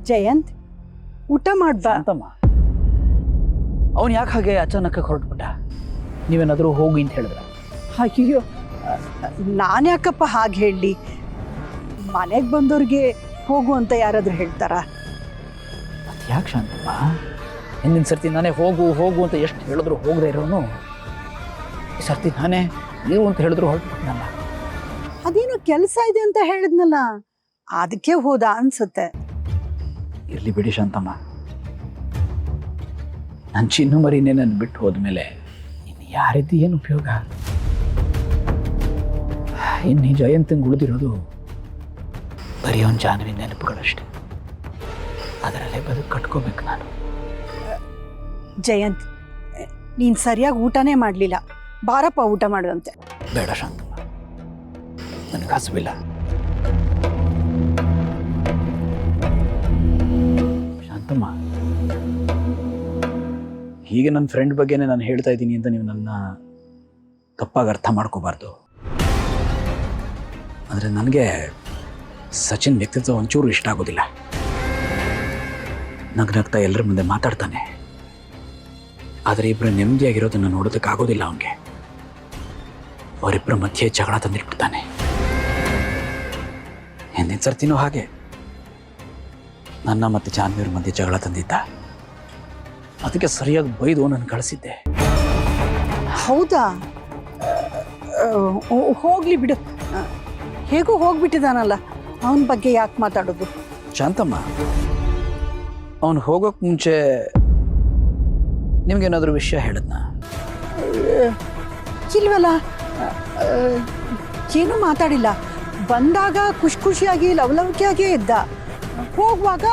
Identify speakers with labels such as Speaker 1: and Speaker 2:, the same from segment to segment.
Speaker 1: ಜಯಂತ್, ಊಟ ಮಾಡ್ಬಾ.
Speaker 2: ಅಂತಮ್ಮ, ಅವನು ಯಾಕೆ ಹಾಗೆ ಅಚಾನಕ್ ಹೊರಟ್ಬಿಟ್ಟ? ನೀವೇನಾದರೂ ಹೋಗಿ ಅಂತ ಹೇಳಿದ್ರ?
Speaker 1: ಅಯ್ಯೋ, ನಾನು ಯಾಕಪ್ಪ ಹಾಗೆ ಹೇಳಲಿ? ಮನೆಗೆ ಬಂದವ್ರಿಗೆ ಹೋಗು ಅಂತ ಯಾರಾದರೂ ಹೇಳ್ತಾರಾ?
Speaker 2: ಅದು ಯಾಕೆ ಶಾಂತಮ್ಮ? ಹಿಂದಿನ ಸರ್ತಿ ನಾನೇ ಹೋಗು ಹೋಗು ಅಂತ ಎಷ್ಟು ಹೇಳಿದ್ರು ಹೋಗದೆ ಇರೋನು, ಈ ಸರ್ತಿ ನಾನೇ ನೀವು ಅಂತ ಹೇಳಿದ್ರು ಹೊರಟ್ಬಿಟ್ನಲ್ಲ.
Speaker 1: ಅದೇನೋ ಕೆಲಸ ಇದೆ ಅಂತ ಹೇಳಿದ್ನಲ್ಲ, ಅದಕ್ಕೆ ಹೋದ ಅನ್ಸುತ್ತೆ.
Speaker 2: ಇರಲಿ ಬಿಡಿ ಶಾಂತಮ್ಮ, ನನ್ನ ಚಿನ್ನು ಮರಿನೇ ನನ್ನ ಬಿಟ್ಟು ಹೋದ್ಮೇಲೆ ಇನ್ನು ಯಾರಿದ್ದು ಏನು ಉಪಯೋಗ? ಇನ್ನು ಜಯಂತಂಗೆ ಉಳಿದಿರೋದು ಬರೀ ಒಂದು ಜಾನ್ವಿ ನೆನಪುಗಳಷ್ಟೆ. ಅದರಲ್ಲೇ ಬದುಕು ಕಟ್ಕೋಬೇಕು ನಾನು.
Speaker 1: ಜಯಂತ್, ನೀನು ಸರಿಯಾಗಿ ಊಟನೇ ಮಾಡಲಿಲ್ಲ. ಬಾರಪ್ಪ ಊಟ ಮಾಡುವಂತೆ.
Speaker 2: ಬೇಡ ಶಾಂತಮ್ಮ, ನನಗೆ ಹಸುವಿಲ್ಲ. ಶಾಂತಮ್ಮ, ಹೀಗೆ ನನ್ನ ಫ್ರೆಂಡ್ ಬಗ್ಗೆನೇ ನಾನು ಹೇಳ್ತಾ ಇದ್ದೀನಿ ಅಂತ ನೀವು ನನ್ನ ತಪ್ಪಾಗಿ ಅರ್ಥ ಮಾಡ್ಕೋಬಾರ್ದು. ಆದರೆ ನನಗೆ ಸಚಿನ್ ವ್ಯಕ್ತಿತ್ವ ಒಂಚೂರು ಇಷ್ಟ ಆಗೋದಿಲ್ಲ. ನಗ್ನಗ್ತಾ ಎಲ್ಲರ ಮುಂದೆ ಮಾತಾಡ್ತಾನೆ, ಆದರೆ ಇಬ್ಬರು ನೆಮ್ಮದಿಯಾಗಿರೋದನ್ನು ನೋಡೋದಕ್ಕಾಗೋದಿಲ್ಲ ಅವನಿಗೆ. ಅವರಿಬ್ಬರ ಮಧ್ಯೆ ಜಗಳ ತಂದಿಟ್ಬಿಡ್ತಾನೆ. ಹಿಂದಿನ ಸರ್ತಿನೂ ಹಾಗೆ ನನ್ನ ಮತ್ತು ಜಾನ್ವಿಯವ್ರ ಮಧ್ಯೆ ಜಗಳ ತಂದಿದ್ದ. ಅದಕ್ಕೆ ಸರಿಯಾಗಿ ಬೈದು ನಾನು ಕಳಿಸಿದ್ದೆ.
Speaker 1: ಹೌದಾ? ಹೋಗ್ಲಿ ಬಿಡು, ಹೇಗೂ ಹೋಗ್ಬಿಟ್ಟಿದ್ದಾನಲ್ಲ, ಅವನ ಬಗ್ಗೆ ಯಾಕೆ ಮಾತಾಡೋದು?
Speaker 2: ಶಾಂತಮ್ಮ, ಅವನು ಹೋಗೋಕೆ ಮುಂಚೆ ನಿಮ್ಗೇನಾದರೂ ವಿಷಯ ಹೇಳಿದ್ನಾ?
Speaker 1: ಇಲ್ವಲ್ಲ, ಏನೂ ಮಾತಾಡಿಲ್ಲ. ಬಂದಾಗ ಖುಷಿ ಖುಷಿಯಾಗಿ ಲವಲವಿಕೆಯಾಗೇ ಇದ್ದ. ಹೋಗುವಾಗ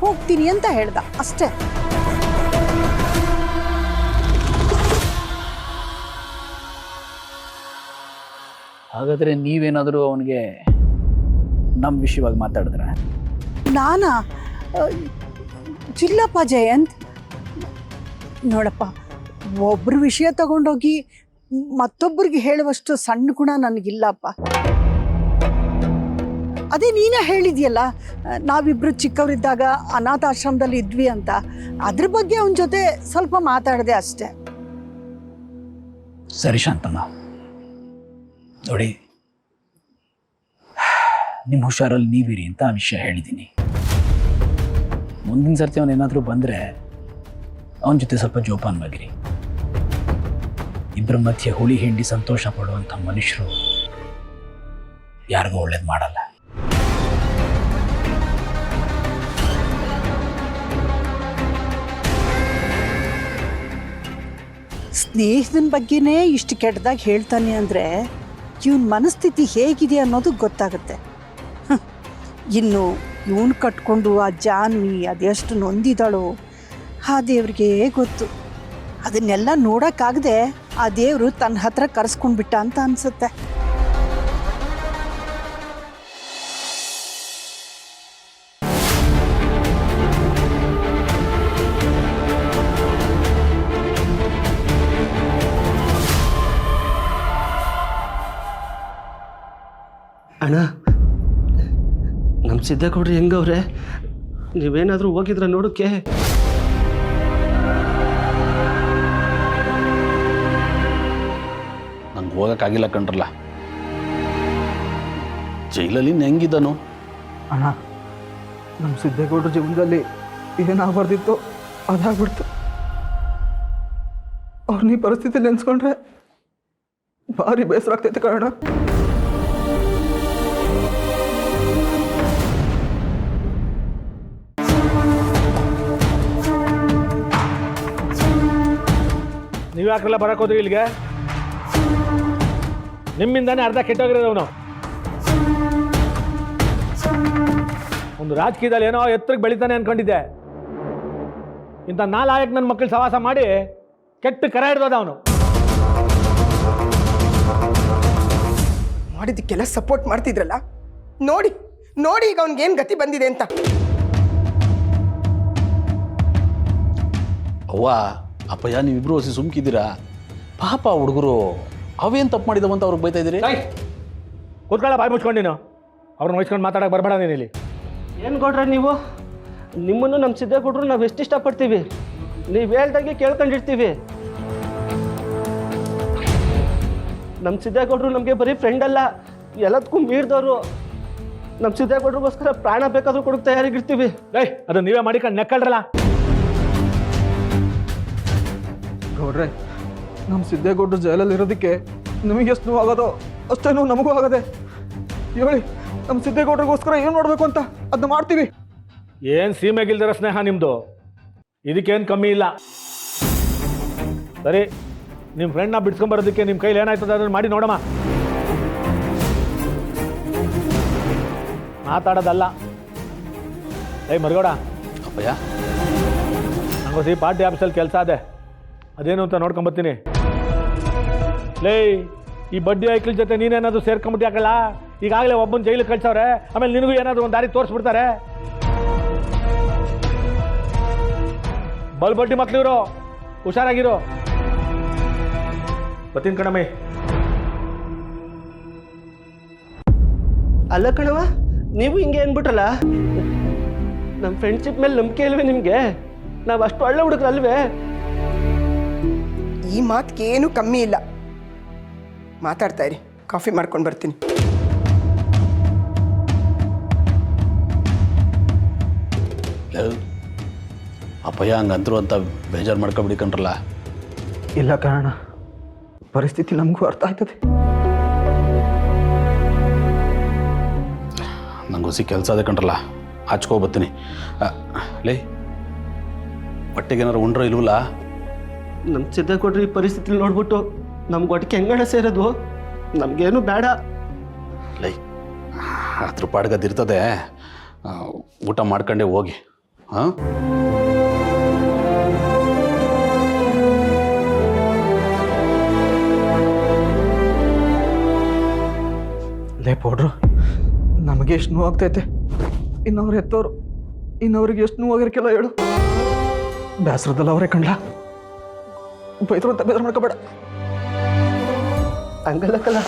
Speaker 1: ಹೋಗ್ತೀನಿ ಅಂತ ಹೇಳ್ದ ಅಷ್ಟೇ.
Speaker 2: ಹಾಗಾದರೆ ನೀವೇನಾದರೂ ಅವನಿಗೆ ನಮ್ಮ ವಿಷಯವಾಗಿ ಮಾತಾಡಿದ್ರ?
Speaker 1: ನಾನಾ? ಇಲ್ಲಪ್ಪ ಜಯಂತ್. ನೋಡಪ್ಪ, ಒಬ್ಬರ ವಿಷಯ ತಗೊಂಡೋಗಿ ಮತ್ತೊಬ್ಬರಿಗೆ ಹೇಳುವಷ್ಟು ಸಣ್ಣ ಗುಣ ನನಗಿಲ್ಲಪ್ಪ. ಅದೇ ನೀನೇ ಹೇಳಿದ್ಯಲ್ಲ, ನಾವಿಬ್ರು ಚಿಕ್ಕವರಿದ್ದಾಗ ಅನಾಥಾಶ್ರಮದಲ್ಲಿ ಇದ್ವಿ ಅಂತ. ಅದ್ರ ಬಗ್ಗೆ ಅವನ ಜೊತೆ ಸ್ವಲ್ಪ ಮಾತಾಡಿದೆ ಅಷ್ಟೆ.
Speaker 2: ಸರಿ ಶಾಂತಮ್ಮ, ನೋಡಿ, ನಿಮ್ಮ ಹುಷಾರಲ್ಲಿ ನೀವಿರಿ ಅಂತ ಆ ವಿಷಯ ಹೇಳಿದ್ದೀನಿ. ಮುಂದಿನ ಸರ್ತಿ ಅವನೇನಾದರೂ ಬಂದರೆ ಅವನ ಜೊತೆ ಸ್ವಲ್ಪ ಜೋಪಾನವಾಗಿರಿ. ಇಬ್ಬರ ಮಧ್ಯೆ ಹುಳಿ ಹಿಂಡಿ ಸಂತೋಷ ಪಡುವಂಥ ಮನುಷ್ಯರು ಯಾರಿಗೂ ಒಳ್ಳೇದು ಮಾಡಲ್ಲ.
Speaker 1: ಸ್ನೇಹಿತನ ಬಗ್ಗೆನೇ ಇಷ್ಟು ಕೆಟ್ಟದಾಗಿ ಹೇಳ್ತಾನೆ ಅಂದರೆ ಇವನ ಮನಸ್ಥಿತಿ ಹೇಗಿದೆ ಅನ್ನೋದು ಗೊತ್ತಾಗುತ್ತೆ. ಇನ್ನು ಇವನು ಕಟ್ಕೊಂಡು ಆ ಜಾನ್ವಿ ಅದೆಷ್ಟು ನೊಂದಿದ್ದಾಳೋ ಆ ದೇವ್ರಿಗೆ ಗೊತ್ತು. ಅದನ್ನೆಲ್ಲ ನೋಡೋಕ್ಕಾಗದೆ ಆ ದೇವರು ತನ್ನ ಹತ್ರ ಕರೆಸ್ಕೊಂಡ್ಬಿಟ್ಟ ಅಂತ ಅನಿಸುತ್ತೆ.
Speaker 3: ಅಣ್ಣ, ನಮ್ಮ ಸಿದ್ದೇಗೌಡ್ರು ಹೆಂಗವ್ರೆ? ನೀವೇನಾದರೂ ಹೋಗಿದ್ರ ನೋಡೋಕ್ಕೆ?
Speaker 4: ನಂಗೆ ಹೋಗೋಕ್ಕಾಗಿಲ್ಲ ಕಣ್ರಲ್ಲ. ಜೈಲಲ್ಲಿ ಹೆಂಗಿದ್ದನು?
Speaker 5: ಅಣ್ಣ, ನಮ್ಮ ಸಿದ್ದೇಗೌಡ್ರ ಜೀವನದಲ್ಲಿ ಏನಾಗಬಾರ್ದಿತ್ತು ಅದಾಗ್ಬಿಡ್ತು. ಅವ್ರನ್ನ ಈ ಪರಿಸ್ಥಿತಿ ನೆನೆಸ್ಕೊಂಡ್ರೆ ಭಾರಿ ಬೇಸರ ಆಗ್ತೈತೆ ಕಣ.
Speaker 6: ನೀವು ಯಾಕ್ರೆಲ್ಲ ಬರಕ್ಕೆ ಹೋದ್ರಿ ಇಲ್ಲಿಗೆ? ನಿಮ್ಮಿಂದಾನೇ ಅರ್ಧ ಕೆಟ್ಟೋಗಿರೋದವನು. ಒಂದು ರಾಜಕೀಯದಲ್ಲಿ ಏನೋ ಎತ್ತರಕ್ಕೆ ಬೆಳಿತಾನೆ ಅನ್ಕೊಂಡಿದ್ದೆ. ಇಂಥ ನಾಲಾಯಕ್ ನನ್ನ ಮಕ್ಕಳು ಸವಾಸ ಮಾಡಿ ಕೆಟ್ಟ ಕರ ಹಿಡ್ದೋದ ಅವನು.
Speaker 7: ಮಾಡಿದ್ದಕ್ಕೆಲ್ಲ ಸಪೋರ್ಟ್ ಮಾಡ್ತಿದ್ರಲ್ಲ, ನೋಡಿ ನೋಡಿ ಈಗ ಅವ್ನಿಗೇನು ಗತಿ ಬಂದಿದೆ ಅಂತ.
Speaker 4: ಅವ್ವ ಅಪ್ಪಯ್ಯ, ನೀವಿಬ್ರು ಹೊಸಿ ಸುಮ್ಕಿದ್ದೀರಾ? ಪಾಪ ಹುಡುಗರು ಅವೇನು ತಪ್ಪು ಮಾಡಿದವಂತ ಅವ್ರಿಗೆ ಬೈತಾ ಇದ್ದೀರಿ?
Speaker 6: ಕೂತ್ಕೊಳ್ಳ, ಬಾಯಿ ಮುಚ್ಕೊಂಡು ನೀನು. ಅವ್ರನ್ನ ವಹಿಸ್ಕೊಂಡು ಮಾತಾಡಕ್ಕೆ ಬರಬೇಡ ನೀನು ಇಲ್ಲಿ.
Speaker 3: ಏನು ಕೊಡ್ರೆ ನೀವು? ನಿಮ್ಮನ್ನು ನಮ್ಮ ಸಿದ್ದೇಗೌಡರು ನಾವು ಎಷ್ಟು ಇಷ್ಟಪಡ್ತೀವಿ, ನೀವು ಹೇಳ್ದಂಗೆ ಕೇಳ್ಕೊಂಡಿರ್ತೀವಿ. ನಮ್ಮ ಸಿದ್ದೇಗೌಡರು ನಮಗೆ ಬರೀ ಫ್ರೆಂಡ್ ಅಲ್ಲ, ಎಲ್ಲದಕ್ಕೂ ಮೀರಿದವರು. ನಮ್ಮ ಸಿದ್ದೇಗೌಡರಿಗೋಸ್ಕರ ಪ್ರಾಣ ಬೇಕಾದ್ರೂ ಕೊಡಕ್ಕೆ ತಯಾರಾಗಿರ್ತೀವಿ.
Speaker 6: ಅದು ನೀವೇ ಮಾಡಿಕೊಂಡು ನೆಕ್ಕಳ್ರಲ್ಲ.
Speaker 5: ಗೌಡ್ರೆ, ನಮ್ಮ ಸಿದ್ದೇಗೌಡರು ಜೈಲಲ್ಲಿ ಇರೋದಕ್ಕೆ ನಿಮಗೆ ಎಷ್ಟು ನೋವು ಆಗೋದೋ ಅಷ್ಟೇ ನೋವು ನಮಗೂ ಆಗದೆ. ಹೇಳಿ, ನಮ್ಮ ಸಿದ್ದೇಗೌಡರಿಗೋಸ್ಕರ ಏನು ಮಾಡಬೇಕು ಅಂತ ಅದನ್ನ ಮಾಡ್ತೀವಿ.
Speaker 6: ಏನು ಸೀಮೆಗಿಲ್ದಿರೋ ಸ್ನೇಹ ನಿಮ್ಮದು, ಇದಕ್ಕೇನು ಕಮ್ಮಿ ಇಲ್ಲ. ಸರಿ, ನಿಮ್ಮ ಫ್ರೆಂಡ್ನ ಬಿಡ್ಸ್ಕೊಂಬರೋದಕ್ಕೆ ನಿಮ್ಮ ಕೈಲಿ ಏನಾಯ್ತದ ಅದನ್ನು ಮಾಡಿ ನೋಡಮ್ಮ. ಮಾತಾಡೋದಲ್ಲ. ಮರಗೋಡ,
Speaker 4: ಅಪ್ಪಯ್ಯ
Speaker 6: ನಂಗೋಸಿ ಪಾರ್ಟಿ ಆಫೀಸಲ್ಲಿ ಕೆಲಸ ಅದೇ, ಅದೇನು ಅಂತ ನೋಡ್ಕೊಂಬತ್ತೀನಿ. ಈ ಬಡ್ಡಿ ಐಕ್ಳ ಜೊತೆ ನೀನೇನಾದ್ರು ಸೇರ್ಕೊಂಬಿಟ್ಟು ಯಾಕಲ್ಲ? ಈಗಾಗಲೇ ಒಬ್ಬನ ಜೈಲಿಗೆ ಕಳ್ಸವ್ರೆ, ಆಮೇಲೆ ನಿನಗೂ ಏನಾದರೂ ಒಂದು ದಾರಿ ತೋರಿಸ್ಬಿಡ್ತಾರೆ. ಬಡ್ಡಿ ಮಕ್ಳಿರೋ, ಹುಷಾರಾಗಿರೋ. ಬತ್ತೀನಿ ಕಣಮ್ಮಿ.
Speaker 3: ಅಲ್ಲ ಕಣವ, ನೀವು ಹಿಂಗೆ ಅಂದ್ಬಿಟ್ರಲ್ಲ. ನಮ್ಮ ಫ್ರೆಂಡ್ಶಿಪ್ ಮೇಲೆ ನಂಬಿಕೆ ಇಲ್ವೇ ನಿಮಗೆ? ನಾವು ಅಷ್ಟು ಒಳ್ಳೆ ಹುಡುಗರಲ್ವೇ?
Speaker 7: ಈ ಮಾತಿಗೇನು ಕಮ್ಮಿ ಇಲ್ಲ. ಮಾತಾಡ್ತಾ ಇರಿ, ಕಾಫಿ ಮಾಡ್ಕೊಂಡು ಬರ್ತೀನಿ.
Speaker 4: ಅಪ್ಪಯ್ಯ ಹಂಗಂದ್ರು ಅಂತ ಬೇಜಾರು ಮಾಡ್ಕೊಬಿಡಿಕೊಂಡ್ರಲ್ಲ.
Speaker 5: ಇಲ್ಲ ಕಾರಣ, ಪರಿಸ್ಥಿತಿ ನಮಗೂ ಅರ್ಥ ಆಯ್ತದೆ.
Speaker 4: ನಂಗೆ ಹೊಸಿ ಕೆಲಸ ಅದೇ ಕಂಡ್ರಲ್ಲ, ಹಚ್ಕೋಬತ್ತೀನಿ. ಲೇ, ಹೊಟ್ಟೆಗೆ ಏನಾರು ಉಂಡ್ರೋ ಇಲ್ವಲ್ಲ?
Speaker 3: ನಮ್ಮ ಸಿದ್ದೇಗೌಡರು ಈ ಪರಿಸ್ಥಿತಿಲಿ ನೋಡ್ಬಿಟ್ಟು ನಮ್ಗೆ ಒಟ್ಟಿಗೆ ಹೆಂಗಣ ಸೇರೋದು? ನಮಗೇನು ಬೇಡ.
Speaker 4: ಲೈ, ಅದ್ರ ಪಾಡ್ಗದಿರ್ತದೆ, ಊಟ ಮಾಡ್ಕೊಂಡೇ ಹೋಗಿ. ಹಾಂ,
Speaker 5: ಲೇ ಪೌಡ್ರು, ನಮಗೆ ಎಷ್ಟು ನೋವು ಆಗ್ತೈತೆ, ಇನ್ನವ್ರು ಎತ್ತೋರು ಇನ್ನವ್ರಿಗೆ ಎಷ್ಟು ನೋವು ಆಗಿರ್ಕಿಲ್ಲ ಹೇಳು. ಬೇಸರದಲ್ಲ ಅವರೇ ಕಂಡ್ಲ, ಬೈದ್ರು ಅಂತ ಬೇಸರ ಮಾಡ್ಕೋಬೇಡ.
Speaker 3: ಹಂಗಲ್ಲಕ್ಕಲ್ಲ,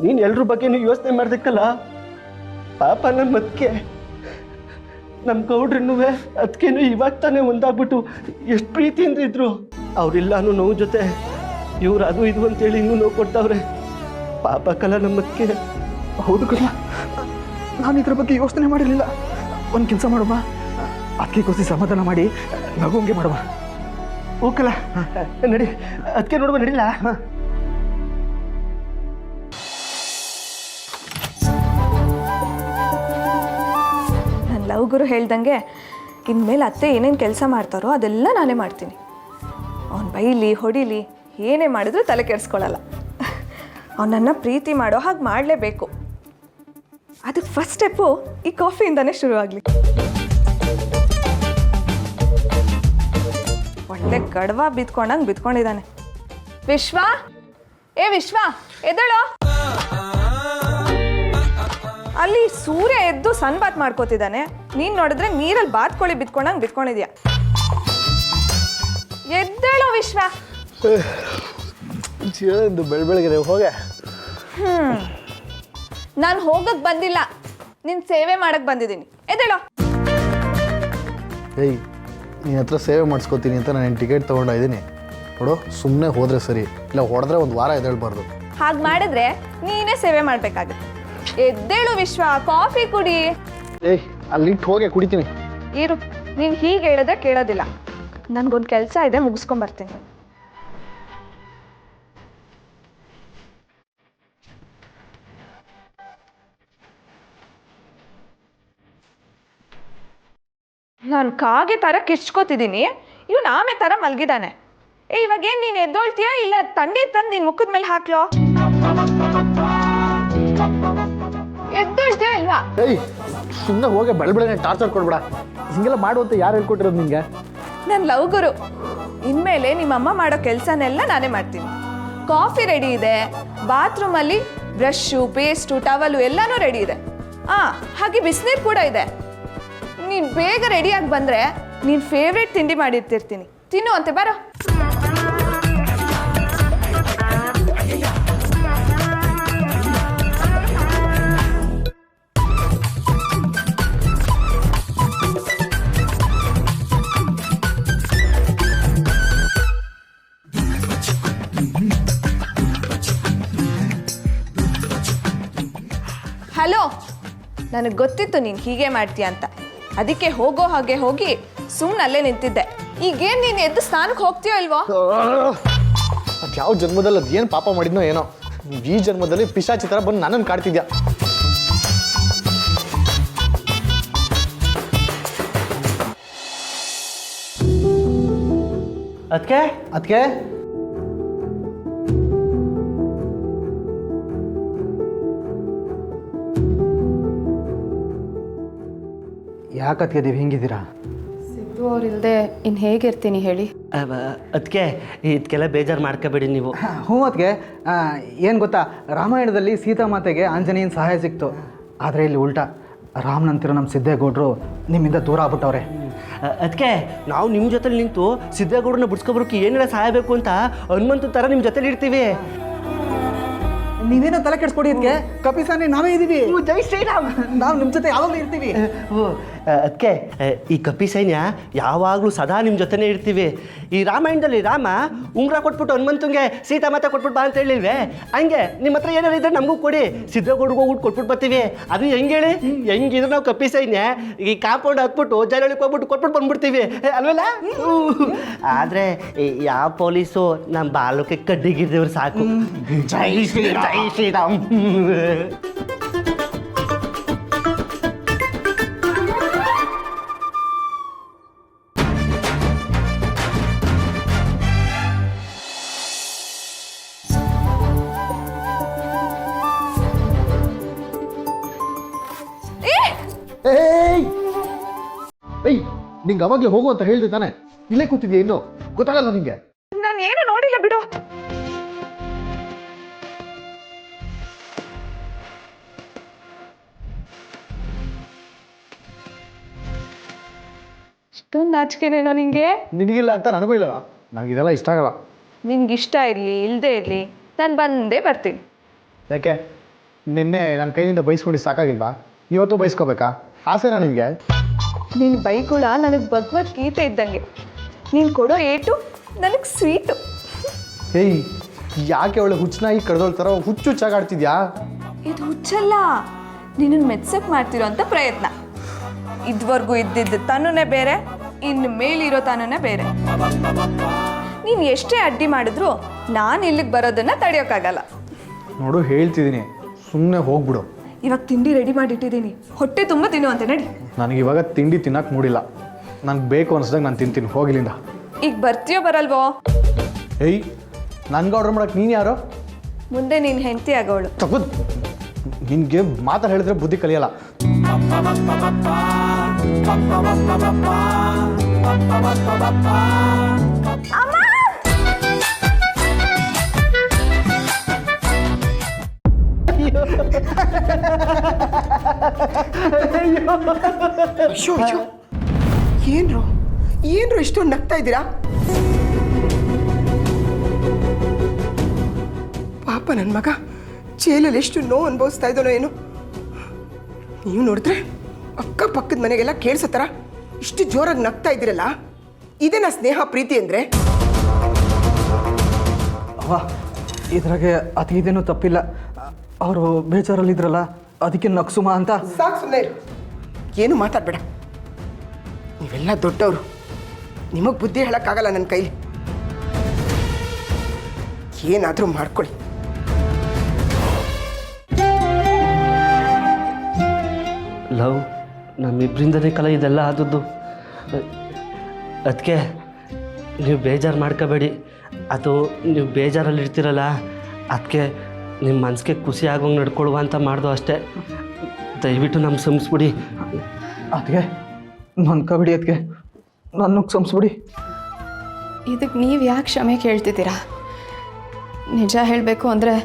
Speaker 3: ನೀನು ಎಲ್ರ ಬಗ್ಗೆ ನೀವು ಯೋಚನೆ ಮಾಡ್ದಕ್ಕಲ್ಲ. ಪಾಪ ನನ್ನ ಮತ್ಕೆ, ನಮ್ಮ ಗೌಡ್ರನ್ನೂ ಅದಕ್ಕೇನು ಇವಾಗ ತಾನೇ ಒಂದಾಗ್ಬಿಟ್ಟು ಎಷ್ಟು ಪ್ರೀತಿಯಿಂದ ಇದ್ರು. ಅವರಿಲ್ಲಾನು ನೋವು ಜೊತೆ ಇವ್ರು ಅದು ಇದು ಅಂತೇಳಿ ಇನ್ನೂ ನೋವು ಕೊಡ್ತಾವ್ರೆ. ಪಾಪಕ್ಕಲ್ಲ ನಮ್ಮ ಮತ್ಕೆ.
Speaker 5: ಹೌದು ಕಲ್ಲ, ನಾನು ಇದ್ರ ಬಗ್ಗೆ ಯೋಚನೆ ಮಾಡಿರಲಿಲ್ಲ. ಒಂದು ಕೆಲಸ ಮಾಡುವ, ಅದಕ್ಕೆ ಕೋಸಿ ಸಮಾಧಾನ ಮಾಡಿ ನಗುಂಗೆ ಮಾಡುವ.
Speaker 3: ಹೋಗಲ್ಲ, ನಡಿ, ಅದಕ್ಕೆ ನೋಡುವ, ನಡಿಲ್ಲ.
Speaker 8: ನನ್ನ ಲವ್ ಗುರು ಹೇಳ್ದಂಗೆ ಇನ್ಮೇಲೆ ಅತ್ತೆ ಏನೇನು ಕೆಲಸ ಮಾಡ್ತಾರೋ ಅದೆಲ್ಲ ನಾನೇ ಮಾಡ್ತೀನಿ. ಅವ್ನು ಬೈಲಿ ಹೊಡಿಲಿ ಏನೇ ಮಾಡಿದ್ರು ತಲೆ ಕೆಡಿಸ್ಕೊಳ್ಳಲ್ಲ. ಅವನನ್ನು ಪ್ರೀತಿ ಮಾಡೋ ಹಾಗೆ ಮಾಡಲೇಬೇಕು. ಅದಕ್ಕೆ ಫಸ್ಟ್ ಸ್ಟೆಪ್ಪು ಈ ಕಾಫಿಯಿಂದನೇ ಶುರುವಾಗಲಿ. ಒಳ್ಳೆ ಗಡವ ಬಿದ್ಕೊಂಡಂಗೆ ಬಿದ್ಕೊಂಡಿದ್ದಾನೆ. ವಿಶ್ವ, ವಿಶ್ವ ಎದ್ದೇಳೋ. ಅಲ್ಲಿ ಸೂರ್ಯ ಎದ್ದು ಸನ್ ಬಾತ್ ಮಾಡ್ಕೋತಿದ್ದಾನೆ, ನೀನು ನೋಡಿದ್ರೆ ನೀರಲ್ಲಿ ಬಾತ್ಕೊಳ್ಳಿ ಬಿದ್ಕೊಂಡಂಗೆ ಬಿದ್ಕೊಂಡಿದ್ಯಾ. ಎದ್ದೇಳೋ ವಿಶ್ವ.
Speaker 3: ಬೆಳಗ್ಗೆ ಹೋಗೆ.
Speaker 8: ನಾನು ಹೋಗಕ್ಕೆ ಬಂದಿಲ್ಲ, ನಿನ್ನ ಸೇವೆ ಮಾಡಕ್ಕೆ ಬಂದಿದ್ದೀನಿ. ಎದ್ದೇಳೋ.
Speaker 9: ಏಯ್, ನಿನ್ನ ಹತ್ರ ಸೇವೆ ಮಾಡಿಸ್ಕೋತೀನಿ ಅಂತ ನಾನು ಟಿಕೆಟ್ ತೊಗೊಂಡಿದ್ದೀನಿ ನೋಡು. ಸುಮ್ಮನೆ ಹೋದರೆ ಸರಿ, ಇಲ್ಲ ಹೊಡೆದ್ರೆ ಒಂದು ವಾರ ಎದ್ದೇಳಬಾರ್ದು.
Speaker 8: ಹಾಗೆ ಮಾಡಿದ್ರೆ ನೀನೇ ಸೇವೆ ಮಾಡಬೇಕಾಗುತ್ತೆ. ಎದ್ದೇಳು ವಿಶ್ವ, ಕಾಫಿ ಕುಡಿ.
Speaker 9: ಏಯ್, ಅಲ್ಲಿಟ್ಟು ಹೋಗಿ ಕುಡಿತೀನಿ.
Speaker 8: ಇರು, ನೀನು ಹೀಗೆ ಹೇಳಿದ್ರೆ ಕೇಳೋದಿಲ್ಲ. ನನಗೊಂದು ಕೆಲಸ ಇದೆ, ಮುಗಿಸ್ಕೊಂಬರ್ತೀನಿ. ನಾನು ಕಾಗೆ ಥರ ಕಿಚ್ಕೋತಿದ್ದೀನಿ, ಇವನು ಆಮೆ ಥರ ಮಲಗಿದ್ದಾನೆ. ಇವಾಗೇನು ನೀನು ಎದ್ದೋಳ್ತೀಯಾ ಇಲ್ಲ ತಂಡಿ ತಂದು ನಿನ್ನ ಮುಖದ ಮೇಲೆ ಹಾಕ್ಲೋ? ಎದ್ದೋಳ್ತೀಯಾ ಇಲ್ವಾ?
Speaker 9: ಏಯ್, ಸುಮ್ಮನೆ ಹೋಗಿ ಬೆಳಬೆಳಗ್ಗೆ ಟಾರ್ಚರ್ ಕೊಡ್ಬೇಡ. ಹಿಂಗೆಲ್ಲ ಮಾಡುವಂತ ಯಾರು ಹೇಳ್ಕೊಟ್ಟಿರೋದು ನಿಂಗೆ?
Speaker 8: ನನ್ನ ಲವ್ ಗುರು. ಇನ್ಮೇಲೆ ನಿಮ್ಮಮ್ಮ ಮಾಡೋ ಕೆಲಸನೆಲ್ಲ ನಾನೇ ಮಾಡ್ತೀನಿ. ಕಾಫಿ ರೆಡಿ ಇದೆ, ಬಾತ್ರೂಮಲ್ಲಿ ಬ್ರಷು, ಪೇಸ್ಟು, ಟವಲು ಎಲ್ಲನೂ ರೆಡಿ ಇದೆ. ಹಾಗೆ ಬಿಸಿನೀರು ಕೂಡ ಇದೆ. ನೀನು ಬೇಗ ರೆಡಿಯಾಗಿ ಬಂದರೆ ನೀನು ಫೇವ್ರೇಟ್ ತಿಂಡಿ ಮಾಡಿರ್ತಿರ್ತೀನಿ, ತಿನ್ನು ಅಂತೆ. ಬರೋ. ಹಲೋ, ನನಗೆ ಗೊತ್ತಿತ್ತು ನೀನು ಹೀಗೆ ಮಾಡ್ತೀಯ ಅಂತ. ಅದಕ್ಕೆ ಹೋಗೋ ಹಾಗೆ ಹೋಗಿ ಸುಮ್ಮನೆ ಅಲ್ಲೇ ನಿಂತಿದ್ದೆ. ಈಗೇನು ನೀನು ಎದ್ದು ಸ್ನಾನಕ್ಕೆ ಹೋಗ್ತೀಯೋ ಇಲ್ವೋ?
Speaker 9: ಅದು ಯಾವ ಜನ್ಮದಲ್ಲಿ ಅದು ಏನು ಪಾಪ ಮಾಡಿದ್ನೋ ಏನೋ, ಈ ಜನ್ಮದಲ್ಲಿ ಪಿಶಾಚಿ ಥರ ಬಂದು ನನ್ನನ್ನು ಕಾಡ್ತಿದ್ಯಾ.
Speaker 3: ಅದಕ್ಕೆ
Speaker 9: ಅದಕ್ಕೆ
Speaker 5: ಯಾಕತ್ಗೆ ನೀವು ಹಿಂಗಿದ್ದೀರಾ?
Speaker 10: ಸಿದ್ದು ಅವ್ರಿಲ್ದೆ ಇನ್ನು ಹೇಗಿರ್ತೀನಿ ಹೇಳಿ?
Speaker 3: ಅದಕ್ಕೆ ಇದಕ್ಕೆಲ್ಲ ಬೇಜಾರು ಮಾಡ್ಕೋಬೇಡಿ ನೀವು.
Speaker 5: ಹ್ಞೂ ಅದಕ್ಕೆ ಏನು ಗೊತ್ತಾ, ರಾಮಾಯಣದಲ್ಲಿ ಸೀತಾಮಾತೆಗೆ ಆಂಜನೇಯನ ಸಹಾಯ ಸಿಕ್ತು. ಆದರೆ ಇಲ್ಲಿ ಉಲ್ಟಾ, ರಾಮನಂತಿರೋ ನಮ್ಮ ಸಿದ್ದೇಗೌಡರು ನಿಮ್ಮಿಂದ ದೂರ ಆಗ್ಬಿಟ್ಟವ್ರೆ.
Speaker 3: ಅದಕ್ಕೆ ನಾವು ನಿಮ್ಮ ಜೊತೆಲಿ ನಿಂತು ಸಿದ್ದೇಗೌಡರನ್ನ ಬಿಡ್ಸ್ಕೊಬರೋಕೆ ಏನೆಲ್ಲ ಸಹಾಯ ಬೇಕು ಅಂತ ಹನುಮಂತ ಥರ ನಿಮ್ಮ ಜೊತೆಲಿ ಇರ್ತೀವಿ.
Speaker 5: ನೀವೇನೋ ತಲೆ ಕೆಡಿಸ್ಕೊಡಿ ಅದಕ್ಕೆ, ಕಪಿಸಾನೆ ನಾವೇ ಇದ್ದೀವಿ.
Speaker 3: ಜೈ ಶ್ರೀರಾಮ್.
Speaker 5: ನಾವು ನಿಮ್ಮ ಜೊತೆ ಯಾವಾಗಲೂ ಇರ್ತೀವಿ.
Speaker 3: ಅದಕ್ಕೆ ಈ ಕಪಿ ಸೈನ್ಯ ಯಾವಾಗಲೂ ಸದಾ ನಿಮ್ಮ ಜೊತೆನೇ ಇರ್ತೀವಿ. ಈ ರಾಮಾಯಣದಲ್ಲಿ ರಾಮ ಉಂಗ್ರ ಕೊಟ್ಬಿಟ್ಟು ಹನುಮಂತಂಗೆ ಸೀತಾಮಾತೆ ಕೊಟ್ಬಿಟ್ಟು ಬಾ ಅಂತ ಹೇಳಿಲ್ವೇ, ಹಂಗೆ ನಿಮ್ಮ ಹತ್ರ ಏನಾರು ಇದ್ರೆ ನಮಗೂ ಕೊಡಿ, ಸಿದ್ದೇಗೌಡ್ರಿಗೂ ಊಟ ಕೊಟ್ಬಿಟ್ಟು ಬರ್ತೀವಿ. ಅದು ಹೆಂಗೆ ಹೇಳಿ, ಹೆಂಗಿದ್ರೆ ನಾವು ಕಪಿ ಸೈನ್ಯ ಈ ಕಾಂಪೌಂಡ್ ಹತ್ಬಿಟ್ಟು ಜೈಲೊಳಗೆ ಹೋಗ್ಬಿಟ್ಟು ಕೊಟ್ಬಿಟ್ಟು ಬಂದ್ಬಿಡ್ತೀವಿ ಅಲ್ವಲ್ಲ. ಆದರೆ ಯಾವ ಪೊಲೀಸು ನಮ್ಮ ಬಾಲಕ್ಕೆ ಕಡ್ಡಿಗಿರ್ದೇವ್ರು ಸಾಕು. ಜೈ ಶ್ರೀರಾಮ್, ಜೈ ಶ್ರೀರಾಮ್.
Speaker 9: ಏಯ್, ನಿಂಗೆ ಅವಾಗಲೇ ಹೋಗು ಅಂತ ಹೇಳಿದೆ ತಾನೆ, ಇಲ್ಲೇ ಕೂತಿದ್ಯಾ ಇನ್ನು? ಗೊತ್ತಾಗಲ್ಲ ನಿಂಗೆ?
Speaker 8: ನಾನು ಏನು ನೋಡಿಲ್ಲ ಬಿಡು.
Speaker 10: ಇಷ್ಟೊಂದು ನಾಚಿಕೆನೇನೋ ನಿಂಗೆ?
Speaker 9: ನಿನಗಿಲ್ಲ ಅಂತ ನನಗೂ ಇಲ್ಲ. ನನಗೆ ಇದೆಲ್ಲ ಇಷ್ಟ ಆಗಲ್ಲ.
Speaker 8: ನಿನ್ಗೆ ಇಷ್ಟ ಇರಲಿ ಇಲ್ಲದೆ ಇರಲಿ, ನಾನು ಬಂದೇ ಬರ್ತೀನಿ.
Speaker 9: ಯಾಕೆ ನಿನ್ನೆ ನನ್ನ ಕೈಯಿಂದ ಬೈಸ್ಕೊಂಡು ಸಾಕಾಗಿಲ್ವಾ? ಇವತ್ತು ಬೈಸ್ಕೋಬೇಕಾ? ಆಸೆನಾ ನಿನಗೆ?
Speaker 8: ನಿನ್ನ ಬೈಗುಳ ನನಗೆ ಭಗವದ್ಗೀತೆ ಇದ್ದಂಗೆ. ನೀನು ಕೊಡೋ ಏಟು ನನಗೆ ಸ್ವೀಟು.
Speaker 9: ಏಯ್, ಯಾಕೆ ಒಳ್ಳೆ ಹುಚ್ಚನಾಗಿ ಕಡ್ದೋಳ್ ಥರ ಹುಚ್ಚಾಗಾಡ್ತಿದ್ಯಾ?
Speaker 8: ಇದು ಹುಚ್ಚಲ್ಲ, ನಿನ್ನನ್ನು ಮೆಚ್ಚಕ್ಕೆ ಮಾಡ್ತಿರೋ ಅಂಥ ಪ್ರಯತ್ನ. ಇದುವರೆಗೂ ಇದ್ದಿದ್ದು ತಾನೇ ಬೇರೆ, ಇನ್ನು ಮೇಲಿರೋ ತಾನೇ ಬೇರೆ. ನೀನು ಎಷ್ಟೇ ಅಡ್ಡಿ ಮಾಡಿದ್ರು ನಾನು ಇಲ್ಲಿಗೆ ಬರೋದನ್ನು ತಡೆಯೋಕ್ಕಾಗಲ್ಲ.
Speaker 9: ನೋಡು, ಹೇಳ್ತಿದ್ದೀನಿ, ಸುಮ್ಮನೆ ಹೋಗ್ಬಿಡು.
Speaker 8: ಇವಾಗ ತಿಂಡಿ ರೆಡಿ ಮಾಡಿಟ್ಟಿದ್ದೀನಿ, ಹೊಟ್ಟೆ ತುಂಬ ತಿನ್ನುವಂತೆ ನಡಿ.
Speaker 9: ನನಗೆ ಇವಾಗ ತಿಂಡಿ ತಿನ್ನಕ್ಕೆ ಮೂಡಿಲ್ಲ. ನನಗೆ ಬೇಕು ಅನ್ಸ್ದಾಗ ನಾನು ತಿಂತೀನಿ, ಹೋಗಿಲ್ಲಿಂದ.
Speaker 8: ಈಗ ಬರ್ತೀಯೋ ಬರಲ್ವೋ?
Speaker 9: ಏಯ್, ನನ್ಗೆ ಆರ್ಡರ್ ಮಾಡಕ್ಕೆ ನೀನು ಯಾರೋ?
Speaker 8: ಮುಂದೆ ನೀನು ಹೆಂಡತಿ ಆಗೋಳು.
Speaker 9: ತಪ್ಪು. ನಿನಗೆ ಮಾತಾಡಿ ಹೇಳಿದ್ರೆ ಬುದ್ಧಿ ಕಲಿಯಲ್ಲ.
Speaker 7: ಅಯ್ಯೋ ಅಯ್ಯೋ, ಏನ್ರು ಏನ್ರು ಇಷ್ಟೊಂದು ನಗ್ತಾ ಇದ್ದೀರಾ? ಪಾಪ ನನ್ನ ಮಗ ಜೈಲಲ್ಲಿ ಎಷ್ಟು ನೋವು ಅನುಭವಿಸ್ತಾ ಇದ್ದಾನೋ ಏನು. ನೀವು ನೋಡಿದ್ರೆ ಅಕ್ಕಪಕ್ಕದ ಮನೆಗೆಲ್ಲ ಕೇಳಿಸತ್ತಾರ ಇಷ್ಟು ಜೋರಾಗಿ ನಗ್ತಾ ಇದ್ದೀರಲ್ಲ, ಇದೇನ ಸ್ನೇಹ ಪ್ರೀತಿ ಅಂದರೆ?
Speaker 5: ಅವ್ವ, ಇದ್ರಾಗೆ ಅತಿದೇನೂ ತಪ್ಪಿಲ್ಲ. ಅವರು ಬೇಜಾರಲ್ಲಿದ್ರಲ್ಲ, ಅದಕ್ಕೆ ನಕ್ಸುಮ ಅಂತ.
Speaker 7: ಸಾಕು, ಸುಮ್ಮನೆ ಇರು, ಏನು ಮಾತಾಡಬೇಡ. ನೀವೆಲ್ಲ ದೊಡ್ಡವರು, ನಿಮಗೆ ಬುದ್ಧಿ ಹೇಳೋಕ್ಕಾಗಲ್ಲ ನನ್ನ ಕೈಲಿ. ಏನಾದರೂ ಮಾಡ್ಕೊಳ್ಳಿ.
Speaker 3: ಲವ್ ನಮ್ಮಿಬ್ಬರಿಂದನೇ ಕಲ ಇದೆಲ್ಲ ಆದದ್ದು. ಅದಕ್ಕೆ ನೀವು ಬೇಜಾರು ಮಾಡ್ಕೋಬೇಡಿ. ಅದು ನೀವು ಬೇಜಾರಲ್ಲಿ ಇರ್ತೀರಲ್ಲ, ಅದಕ್ಕೆ ನಿಮ್ಮ ಮನಸ್ಸಿಗೆ ಖುಷಿ ಆಗೋಂಗೆ ನಡ್ಕೊಳುವ ಅಂತ ಮಾಡ್ದು ಅಷ್ಟೇ. ದಯವಿಟ್ಟು ನಮ್ಮ ಸಂಸ್ಬಿಡಿ.
Speaker 5: ಅದಕ್ಕೆ ನನ್ನ ಕಬಿಡಿ, ಅದಕ್ಕೆ ನನ್ನ ಸಂಸ್ಬಿಡಿ.
Speaker 10: ಇದಕ್ಕೆ ನೀವು ಯಾಕೆ ಕ್ಷಮೆ ಕೇಳ್ತಿದ್ದೀರಾ? ನಿಜ ಹೇಳಬೇಕು ಅಂದರೆ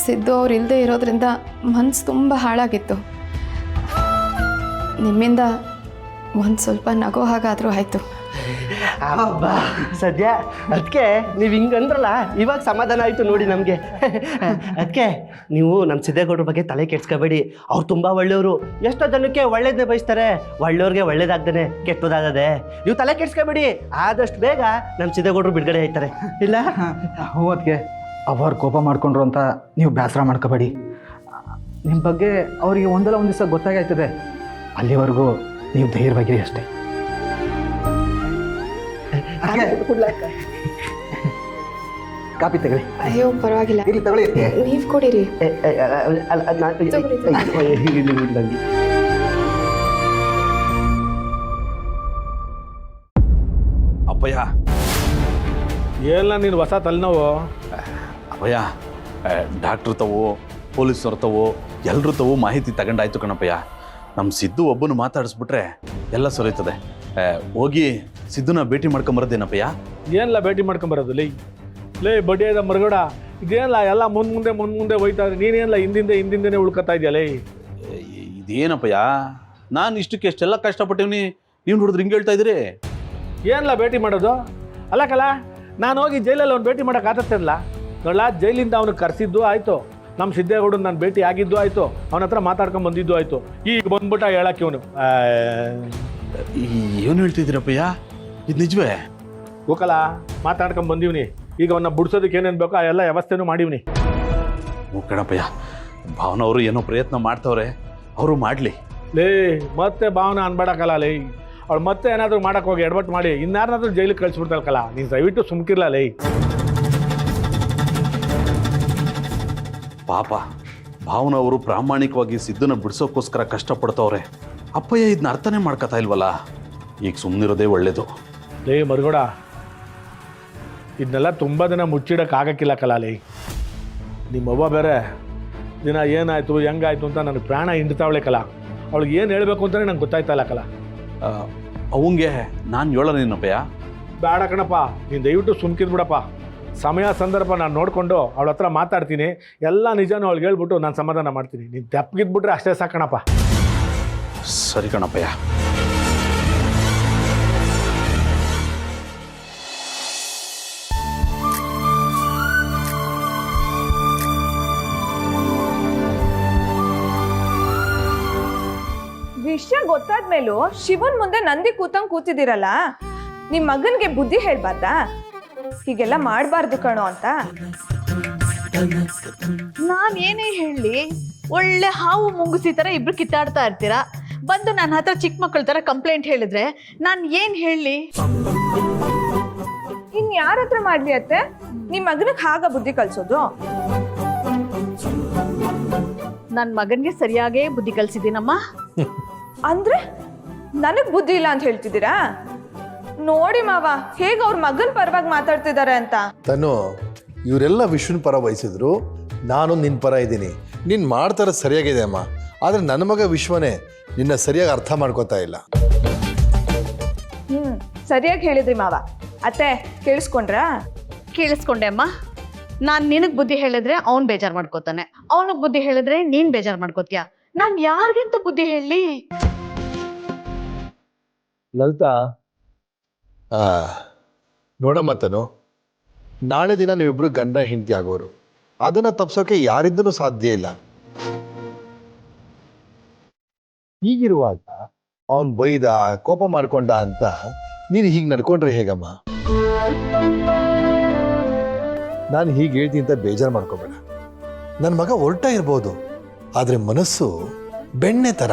Speaker 10: ಸಿದ್ದು ಅವ್ರು ಇಲ್ಲದೆ ಇರೋದ್ರಿಂದ ಮನಸ್ಸು ತುಂಬ ಹಾಳಾಗಿತ್ತು. ನಿಮ್ಮಿಂದ ಒಂದು ಸ್ವಲ್ಪ ನಗೋ ಹಾಗಾದರೂ ಆಯಿತು.
Speaker 3: ಅಬ್ಬಾ, ಸದ್ಯ ಅದಕ್ಕೆ ನೀವು ಹಿಂಗಂದ್ರಲ್ಲ, ಇವಾಗ ಸಮಾಧಾನ ಆಯಿತು ನೋಡಿ ನಮಗೆ. ಅದಕ್ಕೆ ನೀವು ನಮ್ಮ ಸಿದ್ದೇಗೌಡ್ರ ಬಗ್ಗೆ ತಲೆ ಕೆಡ್ಸ್ಕೋಬೇಡಿ. ಅವ್ರು ತುಂಬ ಒಳ್ಳೆಯವರು. ಎಷ್ಟೋ ಜನಕ್ಕೆ ಒಳ್ಳೇದನ್ನೇ ಬಯಸ್ತಾರೆ, ಒಳ್ಳೆಯವ್ರಿಗೆ ಒಳ್ಳೇದಾಗ್ದೇ ಕೆಟ್ಟದಾಗದೆ. ನೀವು ತಲೆ ಕೆಡ್ಸ್ಕೋಬೇಡಿ, ಆದಷ್ಟು ಬೇಗ ನಮ್ಮ ಸಿದ್ದೇಗೌಡರು ಬಿಡುಗಡೆ ಆಯ್ತಾರೆ. ಇಲ್ಲ?
Speaker 5: ಹ್ಞೂ, ಅದಕ್ಕೆ ಅವ್ರು ಕೋಪ ಮಾಡ್ಕೊಂಡ್ರು ಅಂತ ನೀವು ಬೇಸರ ಮಾಡ್ಕೋಬೇಡಿ. ನಿಮ್ಮ ಬಗ್ಗೆ ಅವರಿಗೆ ಒಂದಲ್ಲ ಒಂದು ದಿವಸ ಗೊತ್ತಾಗ್ತದೆ. ಅಲ್ಲಿವರೆಗೂ ನೀವು ಧೈರ್ಯವಾಗಿರಿ ಅಷ್ಟೇ. ಕಾಪಿ ತಗೊಳ್ಳಿ.
Speaker 10: ಅಯ್ಯೋ ಪರವಾಗಿಲ್ಲ,
Speaker 5: ಇಲ್ಲಿ ತಗೊಳ್ಳಿ.
Speaker 10: ನೀವು ಕೊಡಿರಿ.
Speaker 4: ಅಪ್ಪಯ್ಯ
Speaker 6: ಎಲ್ಲ ನೀನು ಹೊಸ ತಲೆನೋವು.
Speaker 4: ಅಪ್ಪಯ್ಯ ಡಾಕ್ಟ್ರ್ ತವೋ ಪೊಲೀಸರು ತವೋ ಎಲ್ಲರೂ ತವೋ ಮಾಹಿತಿ ತಗೊಂಡಾಯ್ತು ಕಣಪ್ಪಯ್ಯ. ನಮ್ಮ ಸಿದ್ದು ಒಬ್ಬನು ಮಾತಾಡಿಸ್ಬಿಟ್ರೆ ಎಲ್ಲ ಸರಿತದೆ. ಹೋಗಿ ಸಿದ್ದುನ ಭೇಟಿ ಮಾಡ್ಕೊಂಬರೋದೇನಪ್ಪಯ್ಯ?
Speaker 6: ಏನೆಲ್ಲ ಭೇಟಿ ಮಾಡ್ಕೊಂಬರೋದು ಲೇ ಬಡ್ಡಿಯಾದ ಮರಗಡ, ಇದೇನಲ್ಲ ಎಲ್ಲ ಮುಂದೆ ಹೋಯ್ತಾ ಇದ್ರೆ ನೀನೇನಲ್ಲ ಹಿಂದಿಂದನೇ ಉಳ್ಕೊತಾ ಇದೆಯಲ್ಲ.
Speaker 4: ಇದೇನಪ್ಪಯ್ಯ, ನಾನು ಇಷ್ಟಕ್ಕೆ ಎಷ್ಟೆಲ್ಲ ಕಷ್ಟಪಟ್ಟಿವ್ನಿ, ನೀವು ನೋಡಿದ್ರೆ ಹಿಂಗೆ ಹೇಳ್ತಾ ಇದ್ದೀರಿ.
Speaker 6: ಏನೆಲ್ಲ ಭೇಟಿ ಮಾಡೋದು? ಅಲ್ಲಕಲ್ಲ, ನಾನು ಹೋಗಿ ಜೈಲಲ್ಲಿ ಅವ್ನು ಭೇಟಿ ಮಾಡೋಕೆ ಆತತ್ತಲ್ಲ. ನೋಡ್ಲ, ಜೈಲಿಂದ ಅವನು ಕರೆಸಿದ್ದು ಆಯಿತು, ನಮ್ಮ ಸಿದ್ದೇಗೌಡನ ನಾನು ಭೇಟಿ ಆಗಿದ್ದು ಆಯಿತು, ಅವನ ಹತ್ರ ಮಾತಾಡ್ಕೊಂಡು ಬಂದಿದ್ದು ಆಯಿತು. ಈಗ ಬಂದ್ಬಿಟ್ಟ ಹೇಳಕ್ಕೆ ಇವನು.
Speaker 4: ಏನು ಹೇಳ್ತಿದ್ದೀರಪ್ಪಯ್ಯ, ಇದು ನಿಜವೇ?
Speaker 6: ಹೋಗಲ್ಲ, ಮಾತಾಡ್ಕೊಂಡು ಬಂದೀವ್ನಿ. ಈಗ ಅವನ್ನ ಬಿಡ್ಸೋದಕ್ಕೆ ಏನೇನು ಬೇಕೋ ಆ ಎಲ್ಲ ವ್ಯವಸ್ಥೆನೂ ಮಾಡೀವ್ನಿ.
Speaker 4: ಕಣಪ್ಪಯ್ಯ, ಭಾವನವರು ಏನೋ ಪ್ರಯತ್ನ ಮಾಡ್ತವ್ರೆ, ಅವರು ಮಾಡಲಿ.
Speaker 6: ಮತ್ತೆ ಭಾವನ ಅನ್ಬೇಡಕ್ಕಲ್ಲ ಅವಳು ಮತ್ತೆ ಏನಾದರೂ ಮಾಡಕ್ಕೆ ಹೋಗಿ ಎಡವಟ್ಟು ಮಾಡಿ ಇನ್ಯಾರನ್ನಾದ್ರೂ ಜೈಲಿಗೆ ಕಳಿಸ್ಬಿಡ್ತಾಳಕ್ಕಲ್ಲ. ನೀನು ದಯವಿಟ್ಟು ಸುಮ್ಕಿರ್ಲ
Speaker 4: ಪಾಪ ಭಾವನವರು ಪ್ರಾಮಾಣಿಕವಾಗಿ ಸಿದ್ದನ ಬಿಡಿಸೋಕ್ಕೋಸ್ಕರ ಕಷ್ಟಪಡ್ತವ್ರೆ. ಅಪ್ಪಯ್ಯ ಇದನ್ನ ಅರ್ಥನೇ ಮಾಡ್ಕೊತಾ ಇಲ್ವಲ್ಲ. ಈಗ ಸುಮ್ಮನಿರೋದೇ ಒಳ್ಳೇದು.
Speaker 6: ಮರುಗೋಡ, ಇದನ್ನೆಲ್ಲ ತುಂಬ ದಿನ ಮುಚ್ಚಿಡೋಕ್ಕಾಗಕ್ಕಿಲ್ಲ ಕಲ ನಿಮ್ಮವ್ವ ಬೇರೆ ದಿನ ಏನಾಯಿತು ಹೆಂಗಾಯ್ತು ಅಂತ ನನಗೆ ಪ್ರಾಣ ಹಿಂಡ್ತಾವಳೆ ಕಲ. ಅವಳಿಗೆ ಏನು ಹೇಳಬೇಕು ಅಂತಲೇ ನಂಗೆ ಗೊತ್ತಾಯ್ತಾ ಇಲ್ಲ ಕಲ.
Speaker 4: ಅವಂಗೆ ನಾನು ಹೇಳೋನೇನಪ್ಪಯ್ಯ?
Speaker 6: ಬೇಡ ಕಣಪ್ಪ, ನೀನು ದಯವಿಟ್ಟು ಸುಮ್ಕಿದ್ಬಿಡಪ್ಪ. ಸಮಯ ಸಂದರ್ಭ ನಾನು ನೋಡಿಕೊಂಡು ಅವಳ ಹತ್ರ ಮಾತಾಡ್ತೀನಿ, ಎಲ್ಲ ನಿಜನೂ ಅವಳಿಗೆ ಹೇಳ್ಬಿಟ್ಟು ನಾನು ಸಮಾಧಾನ ಮಾಡ್ತೀನಿ. ನೀನು ತೆಪ್ಪಗಿದ್ಬಿಟ್ರೆ ಅಷ್ಟೇ ಸಾಕಣಪ್ಪ.
Speaker 4: ಸರಿ ಕಣಪ್ಪಯ್ಯ.
Speaker 8: ವಿಷಯ ಗೊತ್ತಾದ್ಮೇಲೂ ಶಿವನ್ ಮುಂದೆ ನಂದಿ ಕೂತಿದ್ದೀರಲ್ಲ, ನಿಮ್ ಮಗನ್ಗೆ ಬುದ್ಧಿ ಹೇಳ್ಬಾರ್ದಾ? ಹೀಗೆಲ್ಲ ಮಾಡಬಾರ್ದು ಕಣೋ ಅಂತ.
Speaker 11: ನಾನ್ ಏನೇ ಹೇಳಿ, ಒಳ್ಳೆ ಹಾವು ಮುಂಗುಸಿ ತರ ಇಬ್ರು ಕಿತ್ತಾಡ್ತಾ ಇರ್ತೀರಾ. ಬಂದು ನನ್ನ ಹತ್ರ ಚಿಕ್ಕ ಮಕ್ಕಳ ತರ ಕಂಪ್ಲೇಂಟ್ ಹೇಳಿದ್ರೆ ನಾನ್ ಏನ್ ಹೇಳಿ?
Speaker 8: ಇನ್ ಯಾರ ಹತ್ರ ಮಾಡ್ಲಿ ಅತ್ತೆ? ನಿಮ್ ಮಗನಿಗೆ ಹಾಗ ಬುದ್ಧಿ ಕಲ್ಸೋದು?
Speaker 11: ನನ್ ಮಗನ್ಗೆ ಸರಿಯಾಗೇ ಬುದ್ಧಿ ಕಲ್ಸಿದ್ದೀನಮ್ಮ.
Speaker 8: ಅಂದ್ರೆ ನನಗ್ ಬುದ್ಧಿ ಇಲ್ಲ ಅಂತ ಹೇಳ್ತಿದ್ದೀರಾ? ನೋಡಿ ಮಾವ, ಹೇಗ ಅವ್ರ ಮಗನ್ ಪರವಾಗಿ ಮಾತಾಡ್ತಿದ್ದಾರೆ ಅಂತ.
Speaker 12: ತನು, ಇವರೆಲ್ಲ ವಿಶ್ವನ ಪರ ವಹಿಸಿದ್ರು, ನಾನು ನಿನ್ನ ಪರ ಇದ್ದೀನಿ. ನೀನು ಮಾಡ್ತಾರ ಸರಿಯಾಗಿದೆ ಅಮ್ಮ, ಆದರೆ ನನ್ನ ಮಗ ವಿಶ್ವನೇ ನಿನ್ನ ಸರಿಯಾಗಿ ಅರ್ಥ ಮಾಡ್ಕೋತಾ ಇಲ್ಲ.
Speaker 8: ಸರಿಯಾಗಿ ಹೇಳಿದ್ರಿ ಮಾವ. ಅತ್ತೆ ಕೇಳಿಸ್ಕೊಂಡ್ರಾ?
Speaker 11: ಕೇಳಿಸ್ಕೊಂಡೆ ಅಮ್ಮ. ನಾನ್ ನಿನಗ್ ಬುದ್ಧಿ ಹೇಳಿದ್ರೆ ಅವ್ನ್ ಬೇಜಾರ್ ಮಾಡ್ಕೋತಾನೆ, ಅವನಿಗೆ ಬುದ್ಧಿ ಹೇಳಿದ್ರೆ ನೀನ್ ಬೇಜಾರ್ ಮಾಡ್ಕೋತೀಯ. ನಾನ್ ಯಾರಿಗಿಂತ ಬುದ್ಧಿ ಹೇಳಿ?
Speaker 6: ಲಲಿತಾ,
Speaker 12: ನೋಡಮ್ಮ ತನು, ನಾಳೆ ದಿನ ನೀವಿಬ್ರು ಗಂಡ ಹೆಂಡತಿ ಆಗೋರು. ಅದನ್ನ ತಪ್ಸೋಕೆ ಯಾರಿಂದನೂ ಸಾಧ್ಯ ಇಲ್ಲ. ಹೀಗಿರುವಾಗ ಅವನ್ ಬೈದ ಕೋಪ ಮಾಡ್ಕೊಂಡ ಅಂತ ನೀನು ಹೀಗೆ ನಡ್ಕೊಂಡ್ರೆ ಹೇಗಮ್ಮ? ನಾನು ಹೀಗೆ ಹೇಳ್ತೀನಿ ಅಂತ ಬೇಜಾರು ಮಾಡ್ಕೋಬೇಡ. ನನ್ನ ಮಗ ಹೊರಟ ಇರ್ಬೋದು, ಆದ್ರೆ ಮನಸ್ಸು ಬೆಣ್ಣೆ ತರ.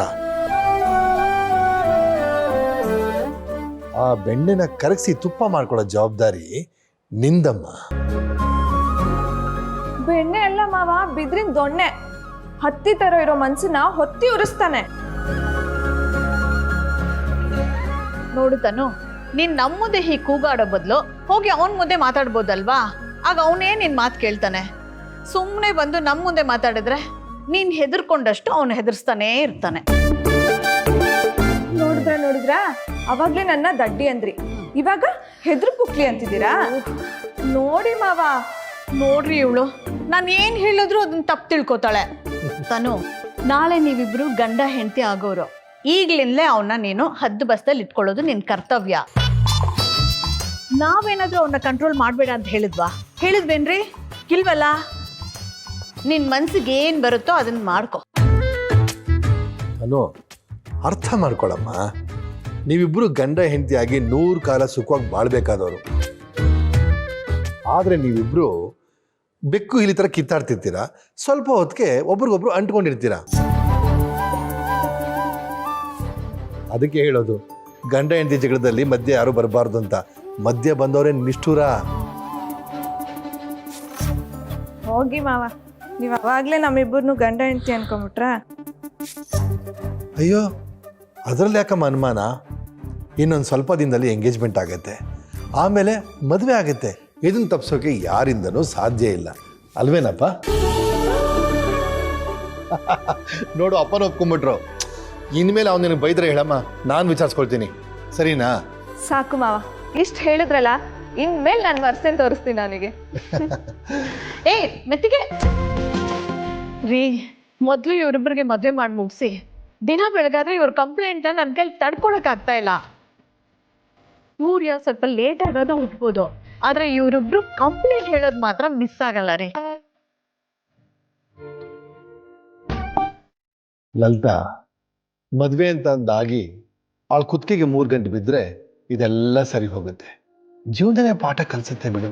Speaker 12: ಆ ಬೆಣ್ಣೆನ ಕರಗಿಸಿ ತುಪ್ಪ ಮಾಡ್ಕೊಳ್ಳೋ ಜವಾಬ್ದಾರಿ ನಿಂದಮ್ಮ.
Speaker 8: ಬೆಣ್ಣೆ ಎಲ್ಲ ಮಾವ, ಬಿದ್ರಿನ ದೊಣ್ಣೆ. ಹತ್ತಿ ತರ ಇರೋ ಮನ್ಸನ್ನ ಹೊತ್ತಿ ಉರಿಸ್ತಾನೆ.
Speaker 11: ನೋಡು ತನು, ನೀನ್ ನಮ್ಮ ಮುಂದೆ ಹೀಗೆ ಕೂಗಾಡೋ ಬದಲು ಹೋಗಿ ಅವನ್ ಮುಂದೆ ಮಾತಾಡ್ಬೋದಲ್ವಾ? ಆಗ ಅವನೇ ನಿನ್ ಮಾತು ಕೇಳ್ತಾನೆ. ಸುಮ್ಮನೆ ಬಂದು ನಮ್ಮ ಮುಂದೆ ಮಾತಾಡಿದ್ರೆ ನೀನ್ ಹೆದರ್ಕೊಂಡಷ್ಟು ಅವನು ಹೆದರ್ಸ್ತಾನೇ ಇರ್ತಾನೆ.
Speaker 8: ನೋಡಿದ್ರ ಅವಾಗ್ಲೇ ನನ್ನ ದಡ್ಡಿ ಅಂದ್ರಿ, ಇವಾಗ ಹೆದ್ರು ಪುಕ್ಲಿ ಅಂತಿದ್ದೀರಾ? ನೋಡಿ ಮಾವ.
Speaker 11: ನೋಡ್ರಿ ಇವಳು, ನಾನು ಏನ್ ಹೇಳಿದ್ರು ಅದನ್ನ ತಪ್ಪು ತಿಳ್ಕೊತಾಳೆ. ತನು, ನಾಳೆ ನೀವಿಬ್ರು ಗಂಡ ಹೆಂಡತಿ ಆಗೋರು. ಈಗ್ಲಿಂದಲೇ ಅವನ್ನ ನೀನು ಹದ್ದು ಬಸ್ದಲ್ಲಿ ಇಟ್ಕೊಳ್ಳೋದು ನಿನ್ ಕರ್ತವ್ಯ. ನಾವೇನಾದ್ರೂ ಅವನ್ನ ಕಂಟ್ರೋಲ್ ಮಾಡ್ಬೇಡ ಅಂತ ಹೇಳಿದ್ವೇನ್ರಿ? ಇಲ್ವಲ್ಲ. ನಿನ್ ಮನ್ಸಿಗೆ ಏನ್ ಬರುತ್ತೋ ಅದನ್ನ ಮಾಡ್ಕೊ.
Speaker 12: ಅನು, ಅರ್ಥ ಮಾಡ್ಕೊಳಮ್ಮ. ನೀವಿಬ್ರು ಗಂಡ ಹೆಂಡತಿಯಾಗಿ 100 ಕಾಲ ಸುಖವಾಗಿ ಬಾಳ್ಬೇಕಾದವರು. ಆದ್ರೆ ನೀವಿಬ್ರು ಬೆಕ್ಕು ಇಲ್ಲಿ ಥರ ಕಿತ್ತಾಡ್ತಿರ್ತೀರಾ, ಸ್ವಲ್ಪ ಹೊತ್ತಿಗೆ ಒಬ್ರಿಗೊಬ್ರು ಅಂಟ್ಕೊಂಡಿರ್ತೀರಾ. ಅದಕ್ಕೆ ಹೇಳೋದು ಗಂಡ ಹೆಂಡತಿ ಜಗಳದಲ್ಲಿ ಮಧ್ಯೆ ಯಾರು ಬರಬಾರ್ದು ಅಂತ. ಮಧ್ಯೆ ಬಂದವರೇ ನಿಷ್ಠೂರ.
Speaker 8: ಹೋಗಿ ಮಾವ, ನೀವು ಅವಾಗಲೇ ನಮ್ಮಿಬ್ಬರನ್ನು ಗಂಡ ಹೆಂಡತಿ ಅನ್ಕೊಂಬಿಟ್ರಾ?
Speaker 12: ಅಯ್ಯೋ, ಅದರಲ್ಲಿ ಯಾಕಮ್ಮ ಅನುಮಾನ? ಇನ್ನೊಂದು ಸ್ವಲ್ಪ ದಿನದಲ್ಲಿ ಎಂಗೇಜ್ಮೆಂಟ್ ಆಗುತ್ತೆ, ಆಮೇಲೆ ಮದುವೆ ಆಗುತ್ತೆ. ಇದನ್ನು ತಪ್ಪಿಸೋಕೆ ಯಾರಿಂದನೂ ಸಾಧ್ಯ ಇಲ್ಲ, ಅಲ್ವೇನಪ್ಪ? ನೋಡು, ಅಪ್ಪನ ಒಪ್ಕೊಂಬಿಟ್ರು. ಇನ್ಮೇಲೆ ಅವ್ನು ನಿನಗೆ ಬೈದ್ರೆ ಹೇಳಮ್ಮ, ನಾನು ವಿಚಾರಿಸ್ಕೊಳ್ತೀನಿ, ಸರಿನಾ?
Speaker 8: ಸಾಕು ಮಾವ, ಇಷ್ಟು ಹೇಳಿದ್ರಲ್ಲ, ಇನ್ಮೇಲೆ ನಾನು ವರ್ಷನ್ ತೋರಿಸ್ತೀನಿ ನನಗೆ.
Speaker 11: ಏ ಮೆತ್ತಿಗೆ ರೀ, ಮೊದಲು ಇವರಿಬ್ಬರಿಗೆ ಮದುವೆ ಮಾಡಿ ಮುಗಿಸಿ ದಿನ ಬೆಳಗಾದ್ರೆ ಇವ್ರ ಕಂಪ್ಲೇಂಟ್ನ ನನ್ನ ಕೈಲಿ ತಡ್ಕೊಳಕ್ ಆಗ್ತಾ ಇಲ್ಲ. ಸೂರ್ಯ ಸ್ವಲ್ಪ ಲೇಟ್ ಆಗೋದು ಹುಟ್ಬೋದು, ಆದ್ರೆ ಇವರಿಬ್ರು ಕಂಪ್ಲೇಂಟ್ ಹೇಳೋದು ಮಾತ್ರ ಮಿಸ್ ಆಗಲ್ಲ ರೀ.
Speaker 12: ಲಲಿತಾ, ಮದುವೆ ಅಂತ ಅಂದಾಗಿ ಅವಳ ಕುತ್ತಿಗೆಗೆ 3 ಗಂಟೆ ಬಿದ್ದರೆ ಇದೆಲ್ಲ ಸರಿ ಹೋಗುತ್ತೆ. ಜೀವನನೇ ಪಾಠ ಕಲಿಸುತ್ತೆ ಬಿಡು.